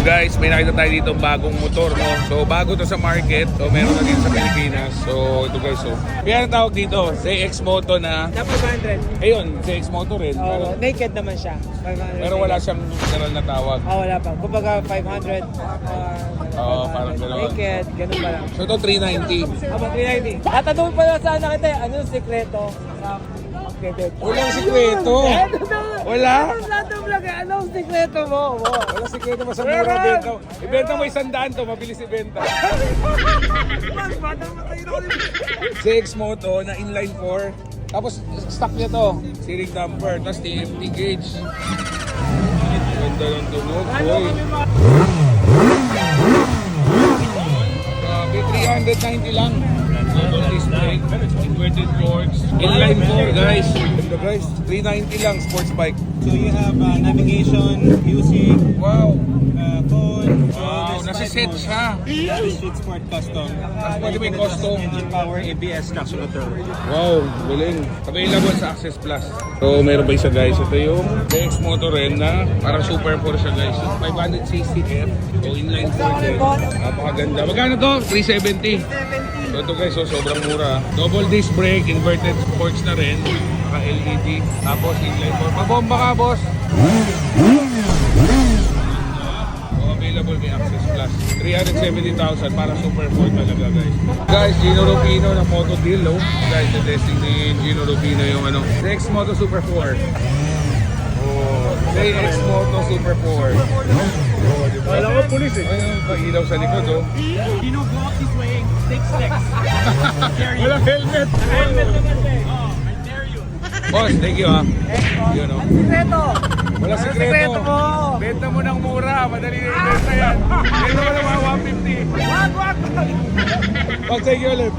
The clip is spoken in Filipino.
guys, may nakita tayo dito bagong motor, no? So bago to sa market. So meron na dito sa Pilipinas. So ito guys, so kaya ang tawag dito, CX Moto na Na 500. ayun, CX Moto rin. Oo, naked naman siya. 500. Pero wala siyang general na tawag. Wala pa. Kumbaga 500. Oo, parang gano'n. Naked, ganun pa lang. So ito 390. 390. Tatanong pa lang sana kita, anong sikreto sa pagkebet? Walang sikreto. Wala? Anong sikreto mo? Wala sikreto, mas mura benta. Ibenta mo 100 to, mabilis ibenta. CX Moto na inline 4. Tapos stock niya to, searing damper, tapos TFT gauge. Ganda ng tunog, boy. Grabe, 390 lang. Double disc brake, inverted forks, inline 4 guys. Ganda guys, 390 lang, sports bike. So you have navigation, music, Wow! phone, Wow, nasa-set siya. Street Sport Custom. Tapos pwede may custom. Engine power, ABS, traction control. Wow, galing. Available sa Access Plus. So, meron ba isa guys? Ito yung CX Moto rin na parang super 4 siya guys. 500cc F. So, inline 4 din. Napakaganda. Magkano to? 370. So, ito guys, so, sobrang mura. Double disc brake, inverted forks na rin. Naka-LED. Tapos, inline 4. Pabomba ka, boss! Available may Access Plus. 370,000 para super 4 talaga guys. Guys, Gino Rubino ng Moto Deal, oh. Guys, na-testing ni Gino Rubino yung ano, CX Moto Super 4. Oh, CX Moto Super 4. Oh, diba? Alam ko, pulis eh. Ayun, pag-ilaw sa likod, oh. You know, go up this way, take steps. Walang helmet. Helmet naman eh. Oh, I dare you. Boss, thank you ah. Yun, oh. Sikreto! Wala Ano sikreto. sikreto mo? Benta mo ng mura, madali na ibenta yan. Benta mo ng mga 150. Wag! Boss, thank you ulit.